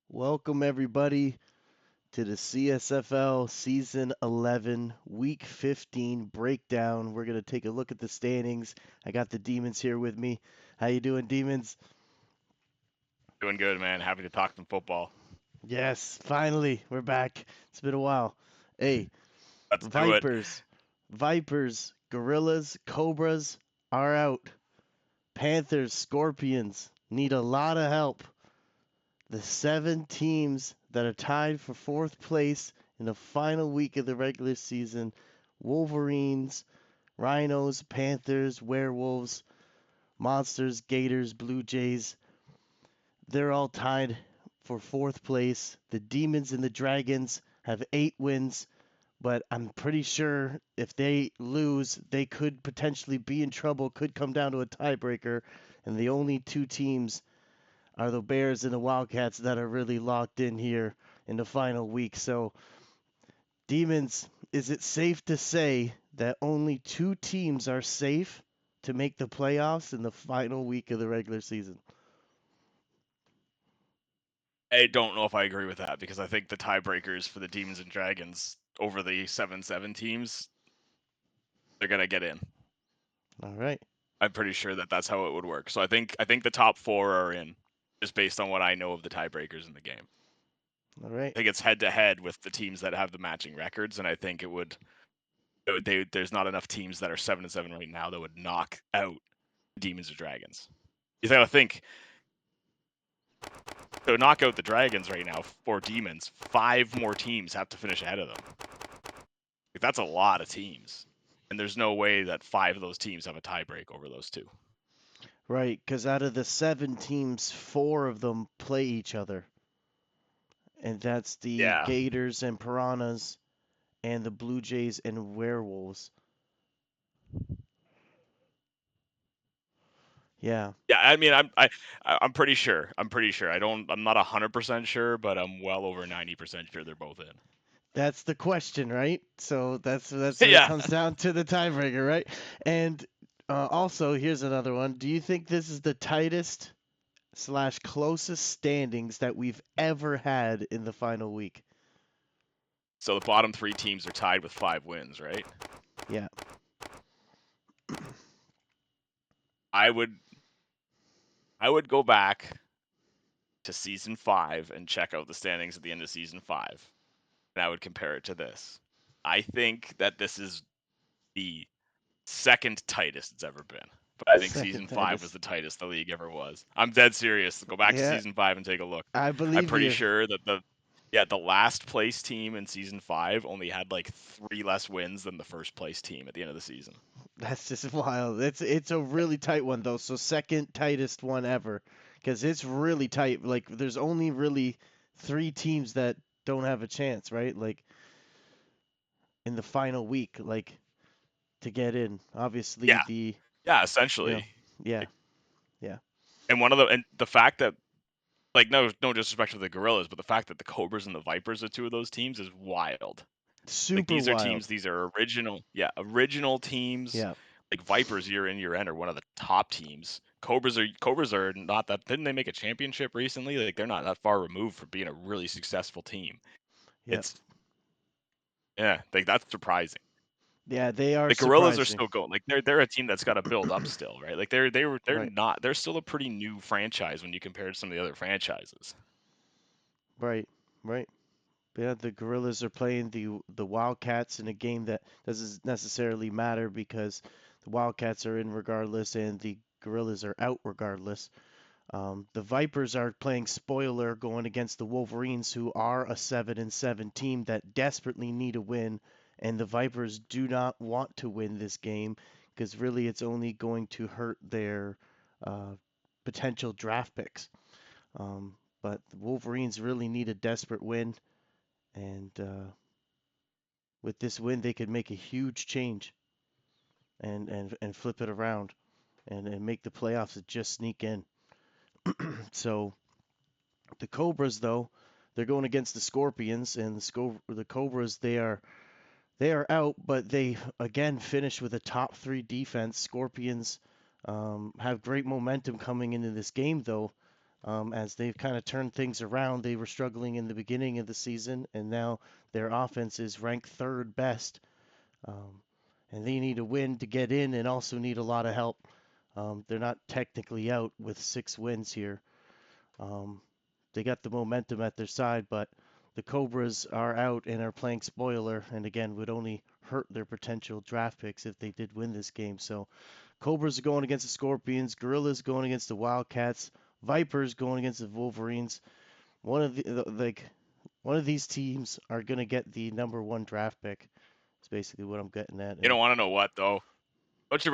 Welcome, everybody, to the CSFL Season 11 Week 15 breakdown. We're going to take a look at the standings. I got the Demons here with me. How you doing, Demons? Doing good, man. Happy to talk some football. Yes, finally, we're back. It's been a while. Hey, Let's do it. Vipers, Gorillas, Cobras are out. Panthers, Scorpions need a lot of help. The 7 teams that are tied for fourth place in the final week of the regular season: Wolverines, Rhinos, Panthers, Werewolves, Monsters, Gators, Blue Jays. They're all tied for fourth place. The Demons and the Dragons have 8 wins, but I'm pretty sure if they lose, they could potentially be in trouble, could come down to a tiebreaker. And the only 2 teams are the Bears and the Wildcats that are really locked in here in the final week. So, Demons, is it safe to say that only 2 teams are safe to make the playoffs in the final week of the regular season? I don't know if I agree with that because I think the tiebreakers for the Demons and Dragons over the 7-7 teams, they're gonna get in. All right. I'm pretty sure that that's how it would work. So I think the top 4 are in, just based on what I know of the tiebreakers in the game. All right. I think it's head to head with the teams that have the matching records, and I think there's not enough teams that are 7-7 right now that would knock out Demons or Dragons. You gotta think to knock out the Dragons right now for Demons, 5 more teams have to finish ahead of them. Like, that's a lot of teams, and there's no way that 5 of those teams have a tiebreak over those 2. Right, because out of the 7 teams, 4 of them play each other. And that's the Yeah, Gators and Piranhas and the Blue Jays and Werewolves. Yeah. yeah. I mean, I'm pretty sure. I'm pretty sure. I'm not 100% sure, but I'm well over 90% sure they're both in. That's the question, right? So that's when it Yeah. comes down to the tiebreaker, right? And also, here's another one. Do you think this is the tightest slash closest standings that we've ever had in the final week? So the bottom 3 teams are tied with 5 wins, right? Yeah. I would I would go back to season 5 and check out the standings at the end of season 5, and I would compare it to this. I think that this is the second tightest it's ever been. But I think Second season 5 was tightest. the tightest the league ever was. I'm dead serious. Go back to Yeah, season 5 and take a look. I I'm believe pretty you. sure that the last place team in season 5 only had like 3 less wins than the first place team at the end of the season. That's just wild. It's a really tight one though. So second tightest one ever, because it's really tight. Like there's only really 3 teams that don't have a chance, right? Like in the final week, like to get in. Obviously Yeah. the Yeah, you know essentially. yeah, Like, yeah. and the fact that, like, no disrespect to the Gorillas, but the fact that the Cobras and the Vipers are 2 of those teams is wild. Like, Super these are wild. teams, these are original teams. Yeah. Like, Vipers year in, year end are one of the top teams. Cobras are not that. Didn't they make a championship recently? Like, they're not that far removed from being a really successful team. Yeah. It's Yeah, like, that's surprising. Yeah, they are The Gorillas are surprising. still going. Like, they're a team that's got to build up still, right? Like, they're Right. not. They're still a pretty new franchise when you compare to some of the other franchises. Right. Right. Yeah, the Gorillas are playing the Wildcats in a game that doesn't necessarily matter because the Wildcats are in regardless and the Gorillas are out regardless. The Vipers are playing spoiler going against the Wolverines, who are a 7-7 team that desperately need a win, and the Vipers do not want to win this game because really it's only going to hurt their uh, potential draft picks. But the Wolverines really need a desperate win, and with this win, they could make a huge change and flip it around and make the playoffs and just sneak in. So the Cobras, though, they're going against the Scorpions, and the Cobras they are out, but they again finished with a top 3 defense. Scorpions have great momentum coming into this game, though. as they've kind of turned things around. They were struggling in the beginning of the season, and now their offense is ranked third best. Um, and they need a win to get in and also need a lot of help. They're not technically out with 6 wins here. Um, they got the momentum at their side, but the Cobras are out and are playing spoiler, and again, would only hurt their potential draft picks if they did win this game. So, Cobras are going against the Scorpions, Gorillas going against the Wildcats, Vipers going against the Wolverines. One of these teams are going to get the number one draft pick. Is basically what I'm getting at. You And don't want to know what though. Don't you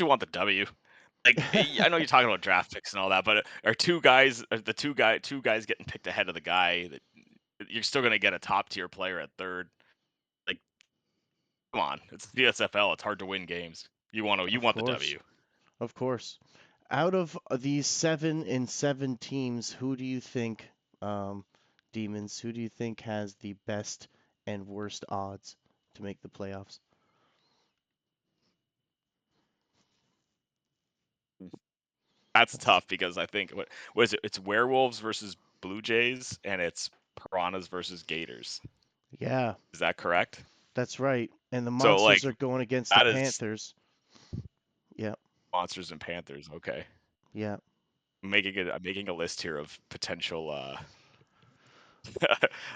want the W? Like I know you're talking about draft picks and all that, but are the two guys getting picked ahead of the guy that you're still gonna get a top tier player at third? Like, come on, it's the CSFL. It's hard to win games. You of want the course, W. of course, out of these 7-7 teams, who do you think, um, Demons? Who do you think has the best and worst odds to make the playoffs? That's That's tough because I think what is it? It's Werewolves versus Blue Jays and it's Piranhas versus Gators. yeah, Is that correct? that's right. And the So Monsters like are going against the that is Panthers. Yeah, Monsters and Panthers. Okay, yeah. I'm making a list here of potential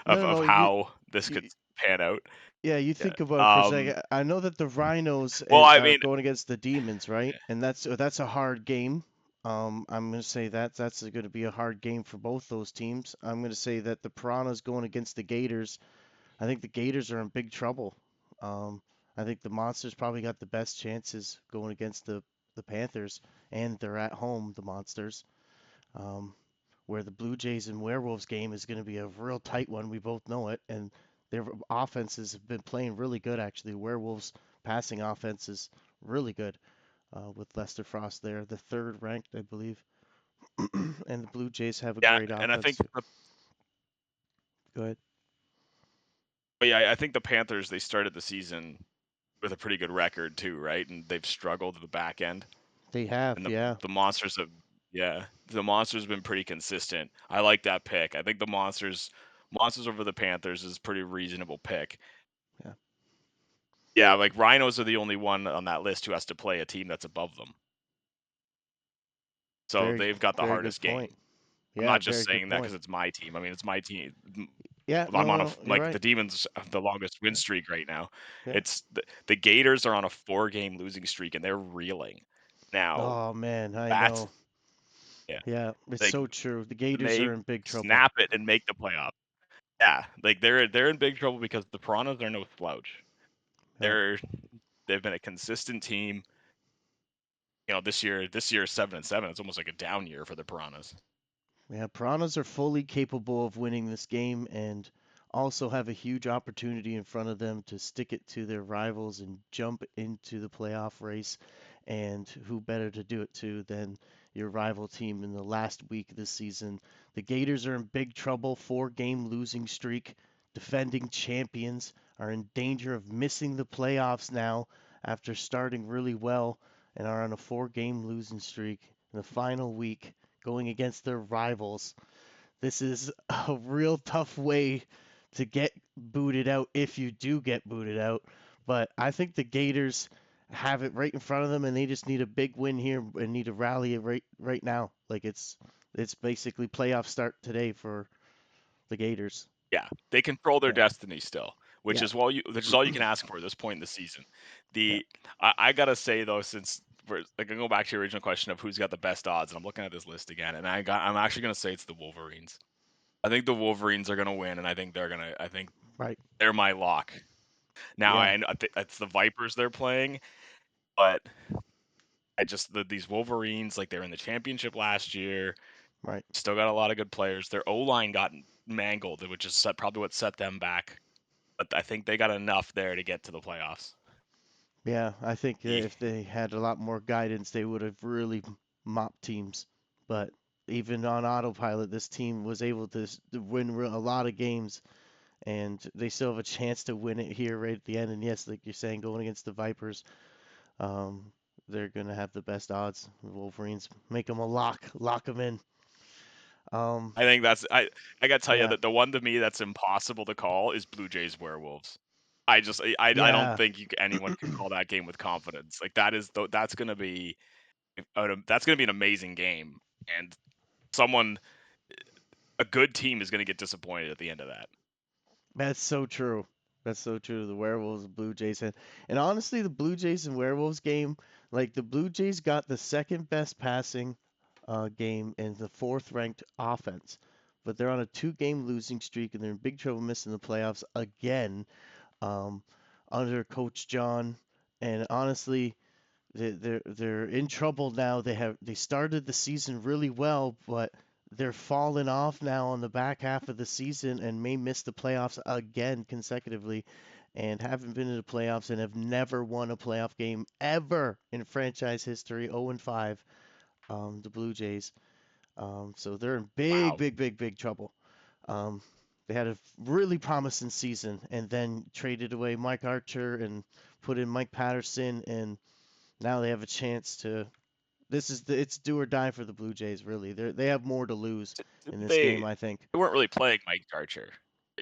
No, no, of no. how this could You pan out. Yeah, you Yeah. think about it for a second. I know that the Rhinos Well, I are mean, going against the Demons, right? And that's a hard game. I'm going to say that that's going to be a hard game for both those teams. I'm going to say that the Piranhas going against the Gators. I think the Gators are in big trouble. Um, I think the Monsters probably got the best chances going against the Panthers, and they're at home, the Monsters. Um, where the Blue Jays and Werewolves game is going to be a real tight one. We both know it, and their offenses have been playing really good actually. Werewolves passing offense is really good with Lester Frost there, the third ranked, I believe, and the Blue Jays have a yeah, great and I offense think too. Go ahead. I think the Panthers they started the season with a pretty good record too, right? And they've struggled at the back end. They have, And yeah, the Monsters have yeah, the Monsters have been pretty consistent. I like that pick. I think the Monsters over the Panthers is a pretty reasonable pick. yeah. Yeah, like Rhinos are the only one on that list who has to play a team that's above them. So Very, they've got the very good hardest point. game. I'm Yeah, not just very good saying that point. because it's my team. I mean, it's my team. Yeah, I'm no, on a no, you're like right. the Demons have the longest win Yeah, streak right now. yeah. It's the Gators are on a 4 game losing streak and they're reeling. Now Oh man, I that's know. yeah, Yeah, it's like so true. The can Gators they are in big trouble. snap it and make the playoff? Yeah, like they're in big trouble because the Piranhas are no slouch. Yeah. They're they've been a consistent team. This year is 7-7. It's almost like a down year for the Piranhas. Yeah, Piranhas are fully capable of winning this game and also have a huge opportunity in front of them to stick it to their rivals and jump into the playoff race. And who better to do it to than your rival team in the last week this season? The Gators are in big trouble, 4 game losing streak. Defending champions are in danger of missing the playoffs now after starting really well and are on a 4 game losing streak in the final week going against their rivals. This is a real tough way to get booted out if you do get booted out. But I think the Gators have it right in front of them, and they just need a big win here and need to rally it right now. Like it's basically playoff start today for the Gators. Yeah, they control their Yeah, destiny still, yeah, which is all you can ask for at this point in the season. yeah. The I gotta say though, since we're like I go back to your original question of who's got the best odds, and I'm looking at this list again, and I'm actually gonna say it's the Wolverines. I think the Wolverines are gonna win, and I think Right. they're my lock. Now Yeah. I think it's the Vipers they're playing, but these Wolverines like they're in the championship last year, Right. still got a lot of good players. Their O line got mangled, which is probably what set them back, but I think they got enough there to get to the playoffs. Yeah. I think that The if they had a lot more guidance, they would have really mopped teams. But even on autopilot, this team was able to win a lot of games and they still have a chance to win it here right at the end. And yes, like you're saying, going against the Vipers, um, they're gonna have the best odds. The Wolverines make them a lock them in. Um, I think that's I gotta tell you yeah, that the one to me that's impossible to call is Blue Jays Werewolves. I don't yeah. think anyone can call that game with confidence. Like that is that's gonna be an amazing game, and someone a good team is gonna get disappointed at the end of that. That's so true. That's so true. The Werewolves, Blue Jays, and honestly, the Blue Jays and Werewolves game, like the Blue Jays got the second best passing game and the fourth ranked offense, but they're on a two-game losing streak and they're in big trouble missing the playoffs again um, under Coach John. And honestly, they're in trouble now. They started the season really well, but they're falling off now on the back half of the season and may miss the playoffs again consecutively and haven't been in the playoffs and have never won a playoff game ever in franchise history. 0 and 5, the Blue Jays. So they're in big, Wow. big, big, big trouble. Um, they had a really promising season and then traded away Mike Archer and put in Mike Patterson, and now they have a chance to. It's do or die for the Blue Jays. Really, they have more to lose in Didn't this they game, I think. they weren't really playing Mike Archer,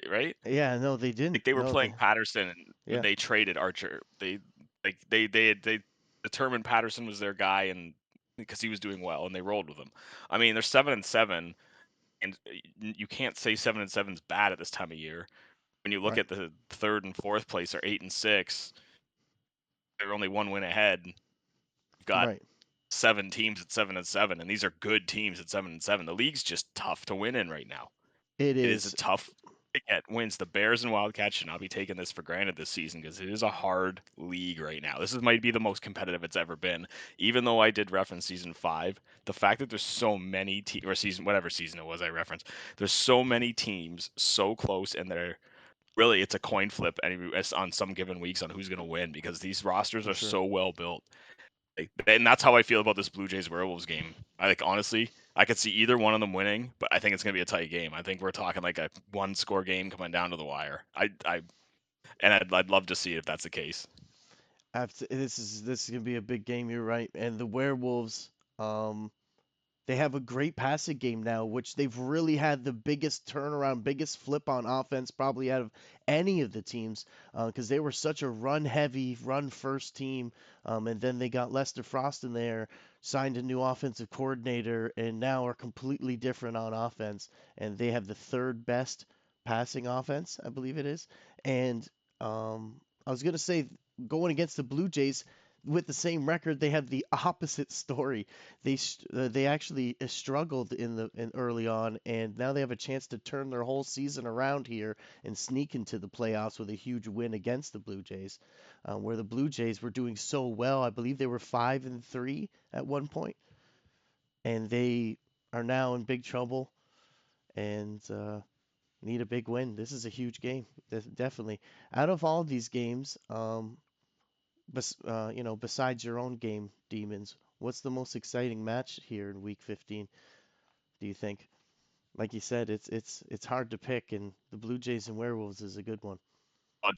right? Yeah, no, they Like didn't. they were No, playing they. Patterson when Yeah, they traded Archer. They determined Patterson was their guy and because he was doing well and they rolled with him. I mean, they're 7-7 and you can't say 7-7 is bad at this time of year. When you look right, at the third and fourth place are 8-6, they're only one win ahead. You've got right. seven teams at 7-7, and these are good teams at 7-7. The league's just tough to win in right now. It It is a is. tough to get wins. The Bears and Wildcats should not be taking this for granted this season because it is a hard league right now. Might be the most competitive it's ever been. Even though I did reference season 5, the fact that there's so many teams or season whatever season it was I referenced, there's so many teams so close and they're really it's a coin flip on some given weeks on who's going to win because these rosters For are sure. so well built. Like, and that's how I feel about this Blue Jays Werewolves game. I like honestly, I could see either one of them winning, but I think it's gonna be a tight game. I think we're talking like a one score game coming down to the wire. I'd love to see it if that's the case. This is gonna be a big game. You're right. And the Werewolves, um, they have a great passing game now, which they've really had the biggest turnaround, biggest flip on offense probably out of any of the teams because they were such a run heavy, run first team. And then they got Lester Frost in there, signed a new offensive coordinator, and now are completely different on offense. And they have the third best passing offense, I believe it is. And I was going to say, going against the Blue Jays, with the same record, they have the opposite story. They actually struggled in early on, and now they have a chance to turn their whole season around here and sneak into the playoffs with a huge win against the Blue Jays, where the Blue Jays were doing so well. I believe they were 5-3 at one point, and they are now in big trouble and need a big win. This is a huge game, definitely. Out of all these games, besides your own game, Demons, what's the most exciting match here in Week 15? Do you think? Like you said, it's hard to pick, and the Blue Jays and Werewolves is a good one.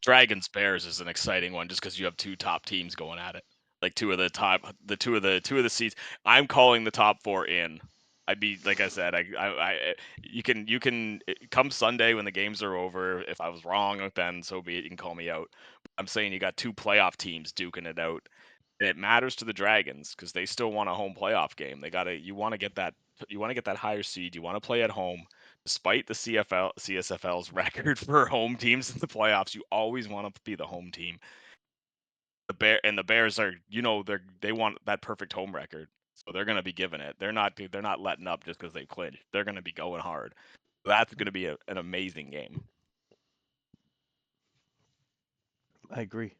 Dragons Bears is an exciting one just because you have two top teams going at it. Like two of the seeds. I'm calling the top four in. I'd be like I said, you can come Sunday when the games are over. If I was wrong, then so be it. You can call me out. I'm saying you got two playoff teams duking it out. And it matters to the Dragons because they still want a home playoff game. You want to get that higher seed. You want to play at home, despite the CSFL's record for home teams in the playoffs. You always want to be the home team. The Bears are they want that perfect home record, so they're going to be giving it. They're not letting up just because they clinched. They're going to be going hard. That's going to be an amazing game. I agree.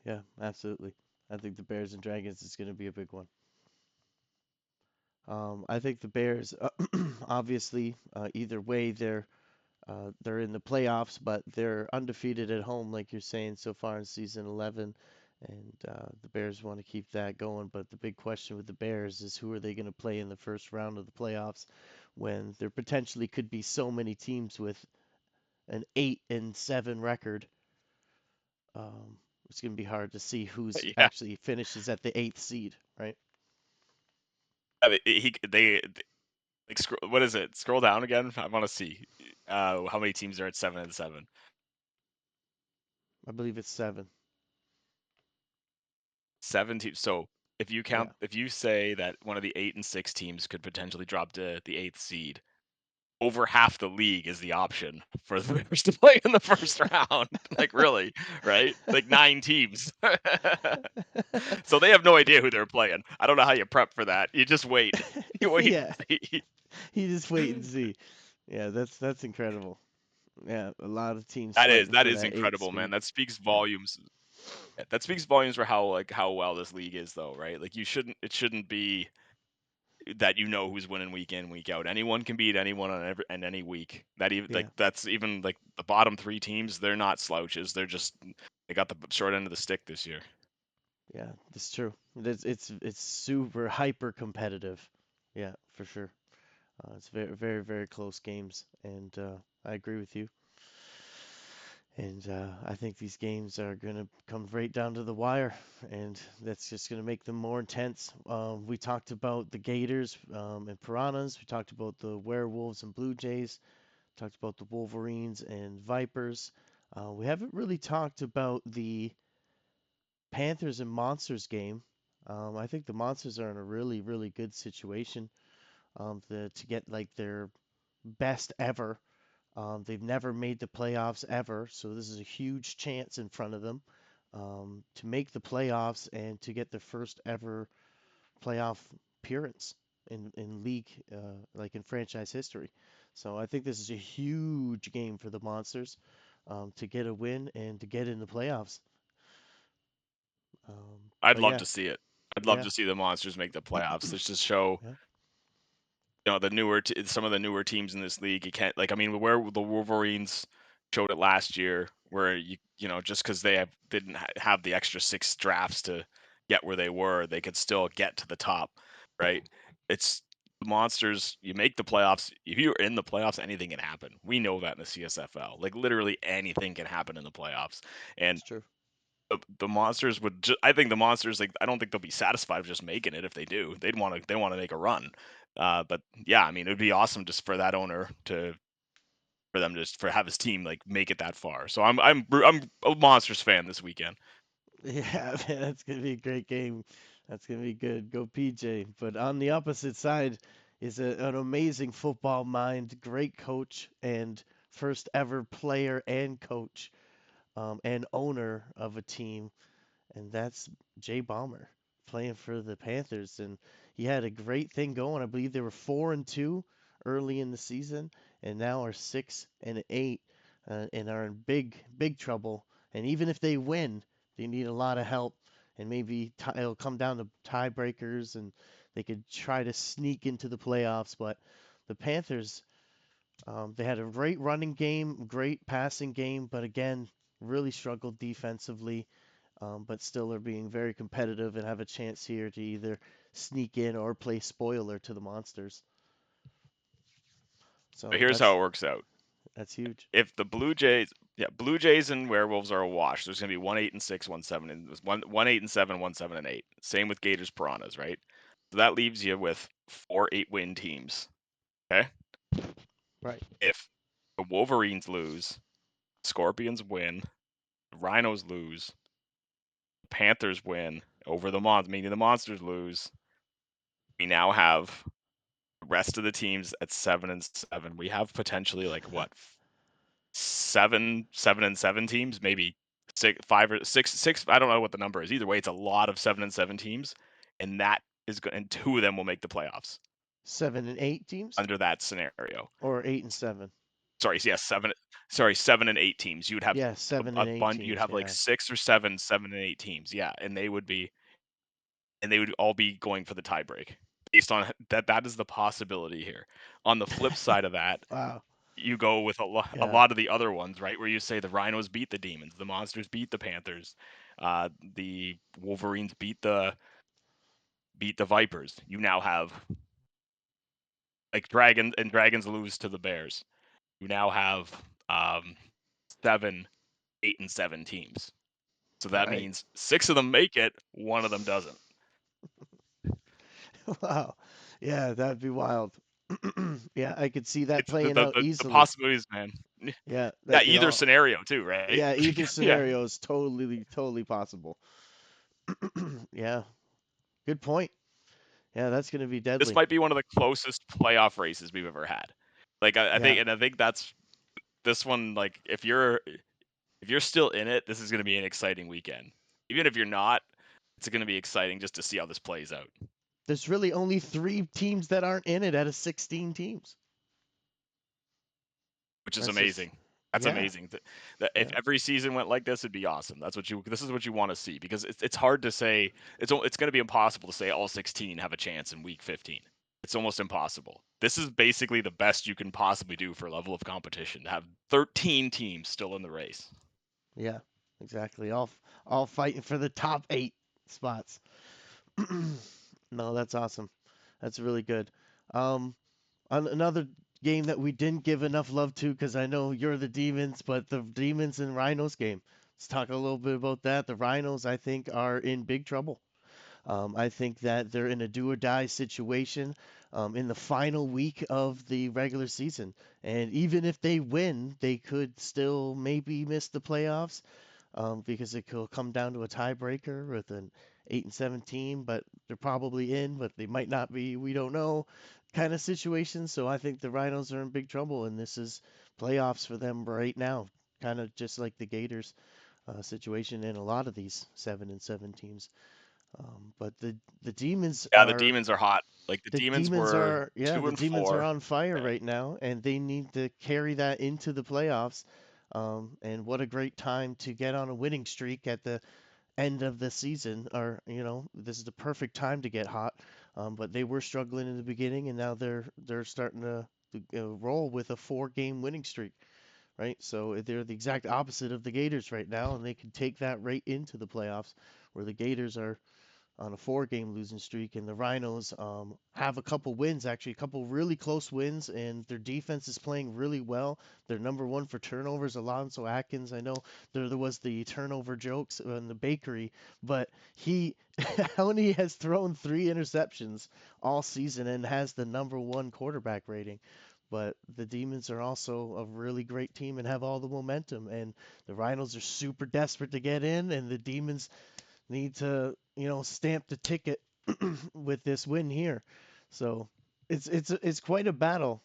Yeah, absolutely. I think the Bears and Dragons is going to be a big one. I think the Bears, obviously, either way, they're in the playoffs, but they're undefeated at home, like you're saying so far in season 11. And the Bears want to keep that going. But the big question with the Bears is who are they going to play in the first round of the playoffs when there potentially could be so many teams with an 8-7 record. It's going to be hard to see who's Yeah, actually finishes at the eighth seed, right? he they Like, what is it? Scroll down again. I want to see how many teams are at 7-7. I believe it's 7. 7 teams. So Yeah. if you say that one of the 8 and 6 teams could potentially drop to the 8th seed, over half the league is the option for the Bears to play in the first round. Like, really, right? Like 9 teams. So they have no idea who they're playing. I don't know how you prep for that. You just wait. You wait Yeah. and see. You just wait and see. Yeah, that's incredible. Yeah, a lot of teams That is fighting that for is that 8 incredible, man. speed. That speaks Yeah. volumes. That speaks volumes for how well this league is, though, right? Like, it shouldn't be that you know who's winning week in, week out. Anyone can beat anyone on any week. Yeah. That's even like the bottom 3 teams. They're not slouches. They got the short end of the stick this year. Yeah, that's true. It's super hyper competitive. Yeah, for sure. It's very very very close games, and I agree with you. And I think these games are going to come right down to the wire, and that's just going to make them more intense. We talked about the Gators and Piranhas. We talked about the Werewolves and Blue Jays. Talked about the Wolverines and Vipers. We haven't really talked about the Panthers and Monsters game. I think the Monsters are in a really, really good situation to get like their best ever. They've never made the playoffs ever, so this is a huge chance in front of them to make the playoffs and to get their first ever playoff appearance in league, like in franchise history. So I think this is a huge game for the Monsters to get a win and to get in the playoffs. I'd But love yeah, to see it. I'd love yeah, to see the Monsters make the playoffs. Let's just show yeah, some of the newer teams in this league. You can't like I mean where the Wolverines showed it last year, where just because didn't have the extra 6 drafts to get where they were, they could still get to the top, right? It's the Monsters. You make the playoffs. If you're in the playoffs, anything can happen. We know that in the CSFL. Like literally anything can happen in the playoffs, and it's true. the Monsters I think the Monsters, like, I don't think they'll be satisfied with just making it if they do. They want to make a run. But yeah, I mean, it would be awesome just for that owner for them to have his team like make it that far. So I'm a Monsters fan this weekend. Yeah, man, that's gonna be a great game. That's gonna be good. Go PJ. But on the opposite side is an amazing football mind, great coach, and first ever player and coach and owner of a team, and that's Jay Balmer playing for the Panthers. And he had a great thing going. I believe they were 4-2 early in the season, and now are 6-8, and are in big trouble. And even if they win, they need a lot of help, and maybe it'll come down to tiebreakers, and they could try to sneak into the playoffs. But the Panthers, they had a great running game, great passing game, but again, really struggled defensively, but still are being very competitive and have a chance here to either sneak in or play spoiler to the Monsters. But So here's how that's it works out. that's huge. If the Blue Jays and Werewolves are a wash, there's gonna be 1-8-6, 1-7, and 1-8-7, 1-7-8. Same with Gators Piranhas, right? So that leaves you with 4 8-win teams. Okay. Right. If the Wolverines lose, Scorpions win, Rhinos lose, Panthers win over meaning the Monsters lose. We now have the rest of the teams at 7-7. We have potentially like what 7-7 teams, maybe 6 5 or 6 6. I don't know what the number is. Either way, it's a lot of 7-7 teams, and that is good. And 2 of them will make the playoffs 7-8 teams under that scenario. or 8-7. Sorry, yeah, 7 and 8 teams. You would have Yeah, seven and a eight bunch. You'd teams. have like Yeah. 6 or 7, 7 and 8 teams. Yeah, and they would all be going for the tiebreak based on that. That is the possibility here. On the flip side of that, Wow. you go with a Yeah. lot of the other ones, right? Where you say the Rhinos beat the Demons, the Monsters beat the Panthers, the Wolverines beat the Vipers. You now have like Dragons lose to the Bears. You now have 7 8 and 7 teams. So that Right. means 6 of them make it, 1 of them doesn't. Wow. Yeah, that'd be wild. Yeah, I could see that It's playing out the easily. possibilities, man. Yeah, Yeah, that could either all. scenario too, right? Yeah, either Yeah. scenario is totally possible. Yeah, good point. Yeah, that's gonna be This deadly. might be one of the closest playoff races we've ever had. Like Yeah, I think that's this one. Like if you're still in it, this is going to be an exciting weekend. Even if you're not, it's going to be exciting just to see how this plays out, there's really only 3 teams that aren't in it out of 16 teams. which is That's just, amazing. That's yeah, amazing. That if yeah, every season went like this, it'd be awesome. That's what you. This is what you want to see because it's hard to say. It's going to be impossible to say all 16 have a chance in week 15. It's almost impossible. This is basically the best you can possibly do for a level of competition to have 13 teams still in the race. yeah, exactly. All fighting for the top 8 spots. No, that's awesome. That's really good. Um, another game that we didn't give enough love to because I know you're the Demons, but the Demons and Rhinos game. Let's talk a little bit about that. The Rhinos, I think, are in big trouble. I think that they're in a do or die situation in the final week of the regular season. And even if they win, they could still maybe miss the playoffs because it could come down to a tiebreaker with an 8 and 7 team, but they're probably in, but they might not be. We don't know kind of situation. So I think the Rhinos are in big trouble, and this is playoffs for them right now, kind of just like the Gators situation in a lot of these 7 and 7 teams. But the Demons Yeah, the are demons are hot. Like the Demons are yeah two the and Demons are four. on fire Yeah. right now, and they need to carry that into the playoffs. And what a great time to get on a winning streak at the end of the season, or this is the perfect time to get hot. But they were struggling in the beginning, and now they're starting to roll with a 4-game winning streak, right? So they're the exact opposite of the Gators right now, and they can take that right into the playoffs, where the Gators are on a 4-game losing streak, and the Rhinos have a couple wins, actually, a couple really close wins, and their defense is playing really well. They're number one for turnovers. Alonso Atkins, I know there was the turnover jokes in the bakery, but he only has thrown 3 interceptions all season and has the number one quarterback rating. But the Demons are also a really great team and have all the momentum. And the Rhinos are super desperate to get in, and the Demons need to, stamp the ticket with this win here. So it's quite a battle,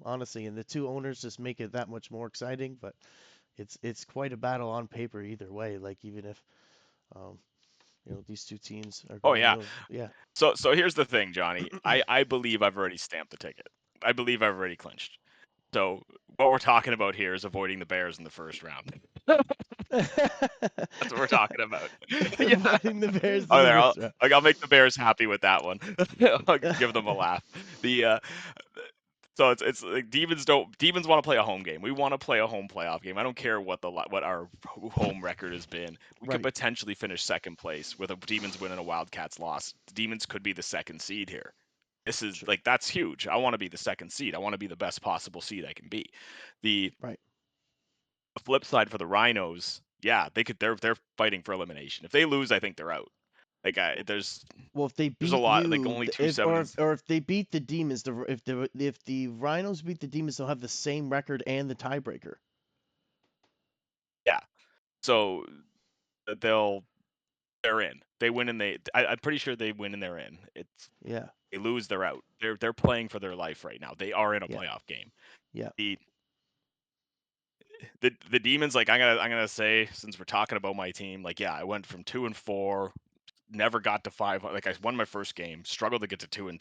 honestly, and the two owners just make it that much more exciting. But it's quite a battle on paper either way. Like even if um, these two teams are Oh going yeah. real, yeah. So here's the thing, Johnny. I believe I've already stamped the ticket. I believe I've already clinched. So what we're talking about here is avoiding the Bears in the first round. That's what we're talking about. Yeah. Avoiding the Bears in Oh, the there. first round. I'll make the Bears happy with that one. I'll give them a laugh. The so it's like demons want to play a home game. We want to play a home playoff game. I don't care what our home record has been. We could Right. potentially finish second place with a Demons win and a Wildcats loss. The Demons could be the second seed here. This is Sure. like that's huge. I want to be the second seed. I want to be the best possible seed I can be. The Right. flip side for the Rhinos, yeah, they're fighting for elimination. If they lose, I think they're out. Like Well, if they there's a beat lot like you, only two if seven and or if they beat the Demons, if the Rhinos beat the Demons, they'll have the same record and the tiebreaker. yeah. So they'll they're in. They win and I'm pretty sure they win and they're in. It's Yeah. they lose, they're out. They're playing for their life right now. They are in a Yeah. playoff game. Yeah. The the demons, like I'm gonna say, since we're talking about my team, like yeah, I went from 2-4, never got to 5. Like I won my first game, struggled to get to 2-2, went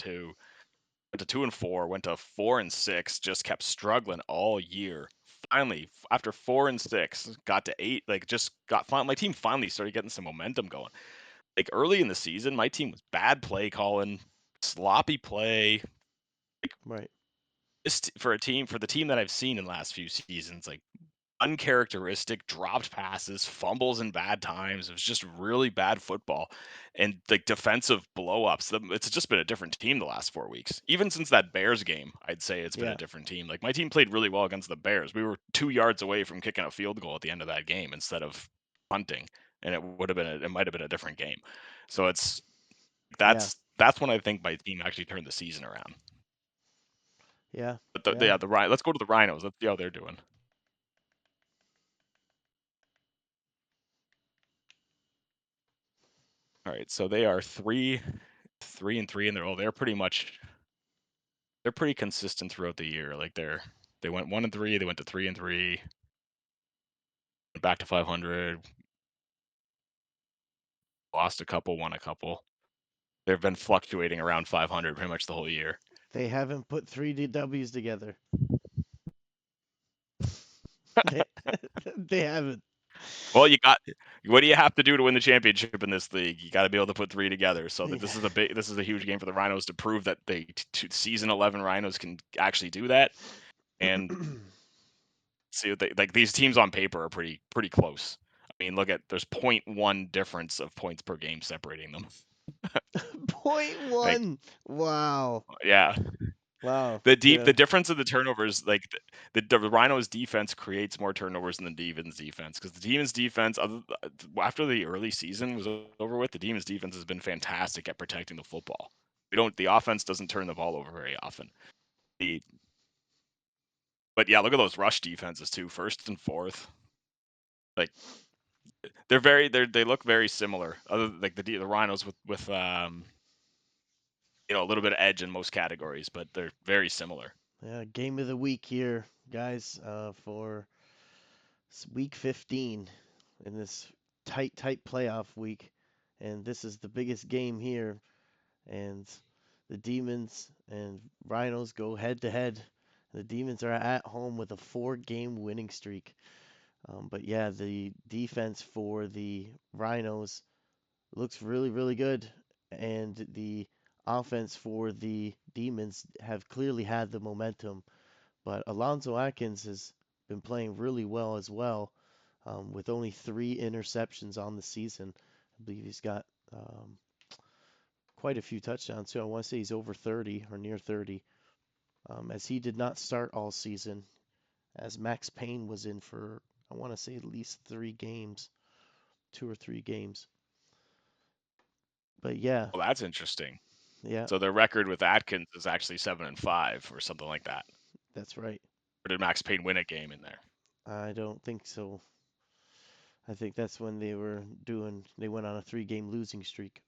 to 2-4, went to 4-6, just kept struggling all year. Finally, after 4-6, got to 8. Like just got my team finally started getting some momentum going. Like early in the season, my team was bad play calling, sloppy play. Right. Just for the team that I've seen in the last few seasons, like uncharacteristic dropped passes, fumbles in bad times. It was just really bad football and like defensive blow-ups. It's just been a different team the last 4 weeks. Even since that Bears game, I'd say it's been a Yeah. different team. Like my team played really well against the Bears. We were 2 yards away from kicking a field goal at the end of that game instead of punting, and it might have been a different game. So Yeah. that's when I think my team actually turned the season around. Yeah, But yeah. let's go to the Rhinos. Let's see how they're doing. All right, so they are 3-3, and they're pretty consistent throughout the year. Like they went 1-3, they went to 3-3, went back to 500, lost a couple, won a couple. They've been fluctuating around 500 pretty much the whole year. They haven't put three W's together. They, they haven't. Well, what do you have to do to win the championship in this league? You got to be able to put three together. So that Yeah. this is a huge game for the Rhinos to prove that season 11 Rhinos can actually do that. And see what they like. These teams on paper are pretty close. I mean, there's 0.1 difference of points per game separating them. Point Like, one. Wow. yeah, Wow. the Yeah. difference of the turnovers, like the Rhinos defense creates more turnovers than the Demons defense, because the Demons defense, after the early season was over with, the Demons defense has been fantastic at protecting the football. The offense doesn't turn the ball over very often. The but yeah, look at those rush defenses too, first and fourth. Like they look very similar. Other like the Rhinos with a little bit of edge in most categories, but they're very similar. Yeah. Game of the week here, guys, for week 15 in this tight playoff week. And this is the biggest game here. And the Demons and Rhinos go head to head. The Demons are at home with a 4-game winning streak. But yeah, the defense for the Rhinos looks really, really good. And the offense for the Demons have clearly had the momentum. But Alonzo Atkins has been playing really well as well, with only 3 interceptions on the season. I believe he's got quite a few touchdowns too. I want to say he's over 30 or near 30, as he did not start all season, as Max Payne was in for, I want to say, at least 3 games, 2 or 3 games. But yeah, Well, that's interesting. yeah, So their record with Atkins is actually 7-5 or something like that. that's right. Or did Max Payne win a game in there? I don't think so. I think that's when they went on a 3-game losing streak.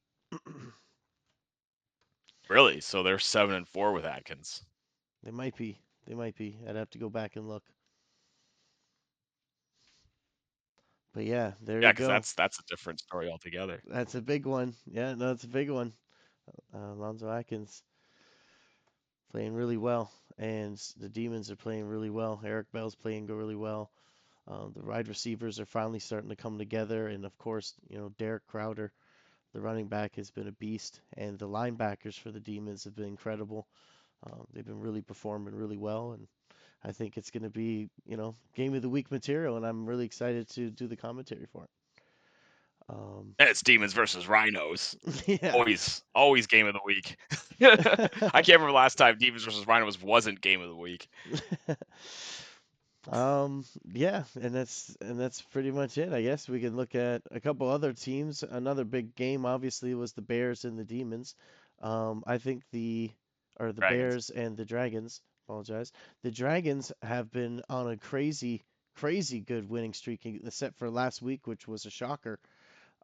Really? So they're 7-4 with Atkins. They might be. They might be. I'd have to go back and look. But yeah, there Yeah, you because go. that's a different story altogether. That's a big one. Yeah, no, it's a big one. Alonzo Atkins playing really well, and the Demons are playing really well. Eric Bell's playing really well. The wide receivers are finally starting to come together, and of course, Derek Crowder, the running back, has been a beast, and the linebackers for the Demons have been incredible. They've been really performing really well, and I think it's going to be, game of the week material, and I'm really excited to do the commentary for it. And it's Demons versus Rhinos. Yeah. Always game of the week. I can't remember the last time Demons versus Rhinos wasn't game of the week. Yeah, and that's pretty much it. I guess we can look at a couple other teams. Another big game, obviously, was the Bears and the Demons. I think the Dragons. Bears and the Dragons. Apologize. The Dragons have been on a crazy, crazy good winning streak, except for last week, which was a shocker.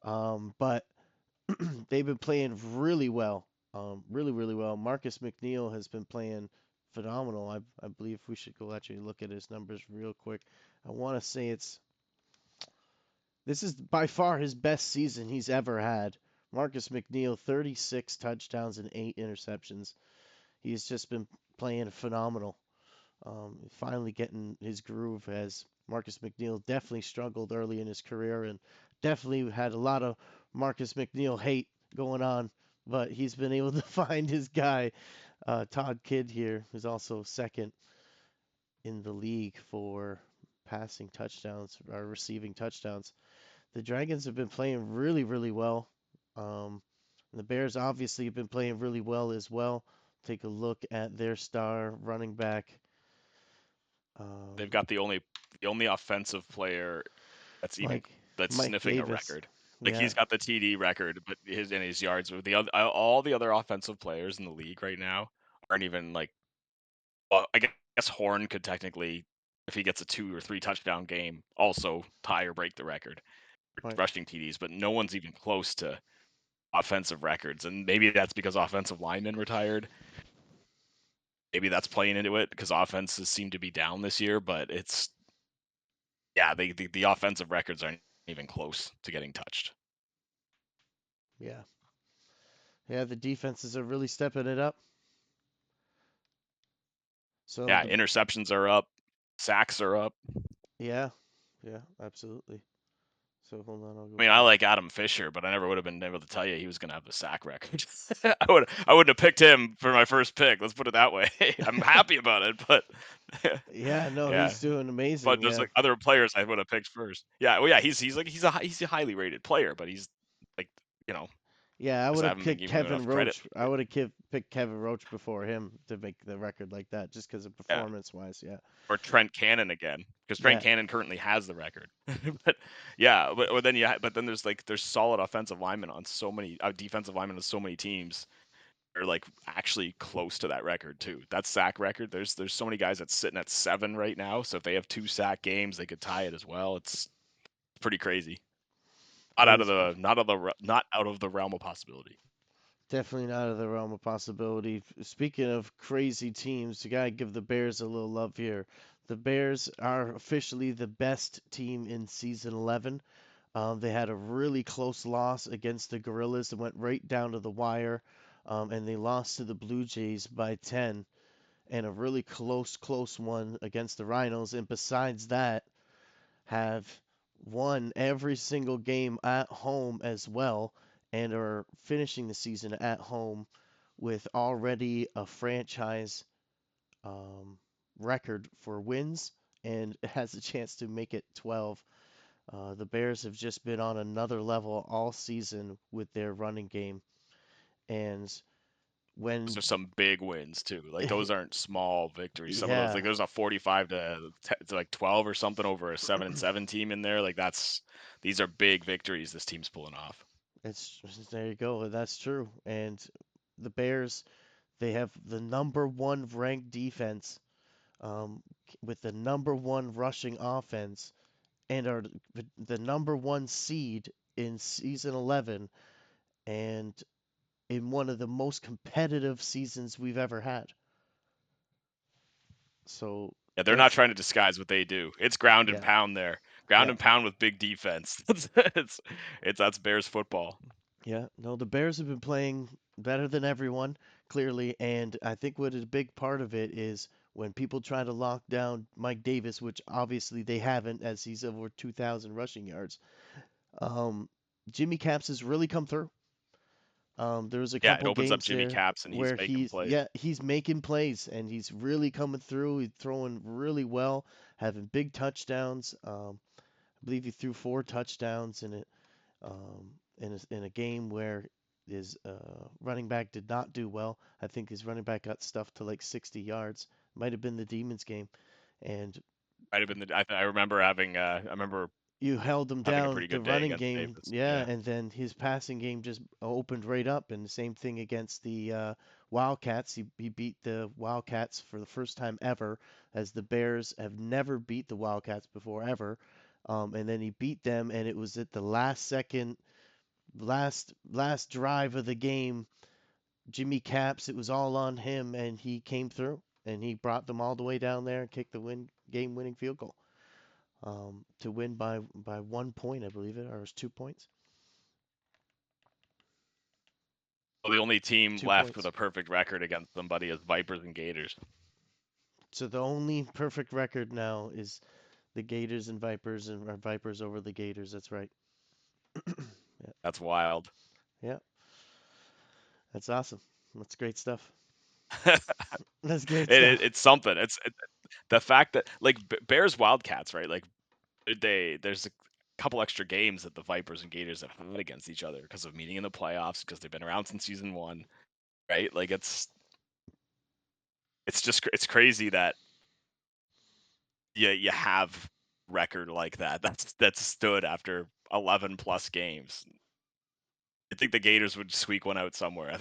But they've been playing really well, really, really well. Marcus McNeil has been playing phenomenal. I believe we should go actually look at his numbers real quick. I want to say this is by far his best season he's ever had. Marcus McNeil, 36 touchdowns and 8 interceptions. He's just been playing phenomenal. Finally getting his groove, as Marcus McNeil definitely struggled early in his career and definitely had a lot of Marcus McNeil hate going on, but he's been able to find his guy. Todd Kidd here, who's also second in the league for passing touchdowns or receiving touchdowns. The Dragons have been playing really, really well. The Bears obviously have been playing really well as well. Take a look at their star running back. They've Um, got the only offensive player that's even Mike that's Mike sniffing a Davis. record. Like Yeah. he's got the TD record, but his yards with all the other offensive players in the league right now aren't even like Well, I guess Horn could technically, if he gets a 2 or 3 touchdown game, also tie or break the record for Right. rushing TDs, but no one's even close to offensive records, and maybe that's because offensive linemen retired. Maybe that's playing into it because offenses seem to be down this year, but it's yeah, the offensive records aren't even close to getting touched. Yeah. Yeah, the defenses are really stepping it up. So Yeah, the interceptions are up, sacks are up. yeah, yeah, absolutely. So hold on, I'll go I mean, I pull up. like Adam Fisher, but I never would have been able to tell you he was going to have the sack record. I wouldn't have picked him for my first pick. Let's put it that way. I'm happy about it, but Yeah, no, yeah. he's doing But amazing. there's Yeah. like other players I would have picked first. Yeah, well, yeah, he's a highly rated player, but he's like you know Yeah, I just would have haven't been picked given Kevin enough credit. Roach. I would have picked Kevin Roach before him to make the record like that, just because of Yeah, performance wise. Yeah. or Trent Cannon again because Trent Yeah. Cannon currently has the record. But yeah, but then but then there's solid offensive linemen on so many defensive linemen on so many teams are like actually close to that record too. That sack record, there's so many guys that's sitting at 7 right now. So if they have 2 sack games, they could tie it as well. It's pretty crazy. It is Not out of the realm of possibility. definitely not out of the realm of possibility. Speaking of crazy teams, you gotta give the Bears a little love here. The Bears are officially the best team in season 11. They had a really close loss against the Gorillas that went right down to the wire, and they lost to the Blue Jays by 10, and a really close one against the Rhinos. And besides that, have won every single game at home as well, and are finishing the season at home with already a franchise um, record for wins and has a chance to make it 12. The Bears have just been on another level all season with their running game. And Those when, are some big wins too. Like those aren't small victories. Some of those, yeah, like there's a 45 to like 12 or something over a 7-7 team in there. Like these are big victories this team's pulling off. it's there you go. That's true. And the Bears, they have the number one ranked defense um, with the number one rushing offense and are the number one seed in season 11 and in one of the most competitive seasons we've ever had. So Yeah, they're not that's, trying to disguise what they do. It's ground and yeah, pound there. Ground yeah, and pound with big defense. That's Bears football. yeah. No, the Bears have been playing better than everyone, clearly. And I think what is a big part of it is when people try to lock down Mike Davis, which obviously they haven't, as he's over 2,000 rushing yards. Um, Jimmy Caps has really come through. There was a Yeah, it couple opens up games Jimmy there Caps and he's where making he's plays. yeah he's making plays and he's really coming through. He's throwing really well, having big touchdowns. I believe he threw 4 touchdowns in a game where his running back did not do well. I think his running back got stuffed to like 60 yards. Might have been the Demons game, and Might have been I remember I remember you held him having a down pretty the good day running against game, Davis. yeah, Yeah. and then his passing game just opened right up. And the same thing against the Wildcats. He beat the Wildcats for the first time ever, as the Bears have never beat the Wildcats before ever. And then he beat them, and it was at the last second, last drive of the game. Jimmy Caps, it was all on him, and he came through, and he brought them all the way down there and kicked the game-winning field goal to win by 1 point, I believe it, or it was 2 points. Well, the only team Two left with points. a perfect record against somebody is Vipers and Gators. So the only perfect record now is the Gators and Vipers, and or Vipers over the Gators. That's right. Yeah, That's wild. yeah, that's awesome. That's great stuff. it, That's great stuff. it's something. The fact that like Bears Wildcats, right? Like there's a couple extra games that the Vipers and Gators have had against each other because of meeting in the playoffs because they've been around since season 1, right? Like it's crazy that you have record like that that's stood after 11 plus games. I think the Gators would squeak one out somewhere.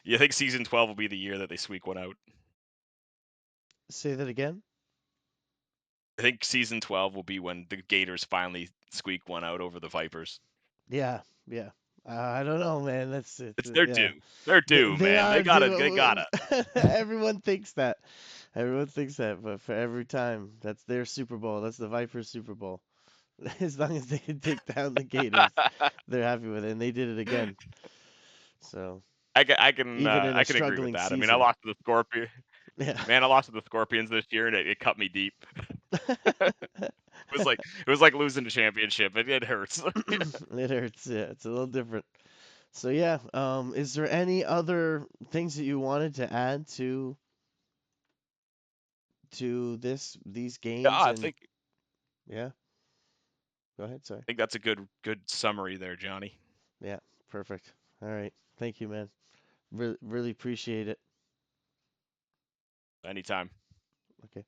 You think season 12 will be the year that they squeak one out. Say that again. I think season 12 will be when the Gators finally squeak one out over the Vipers. Yeah, yeah. I don't know, man. It's It's their yeah. due. They're due, They man. They are gotta. They due. gotta. Everyone thinks that. Everyone thinks that, but for every time, that's their Super Bowl. That's the Vipers Super Bowl. As long as they can take down the Gators, they're happy with it, and they did it again. So even in I a can agree with struggling that. I mean, I season, lost to the Scorpion. yeah. Man, I lost to the Scorpions this year, and it cut me deep. It was like losing a championship. It hurts. It hurts. Yeah, it's a little different. So yeah, is there any other things that you wanted to add to these Yeah, games I and yeah, go ahead, sorry. think that's a good summary there, Johnny. Yeah, perfect. All right. Thank you, man. Really appreciate it. Anytime. Okay.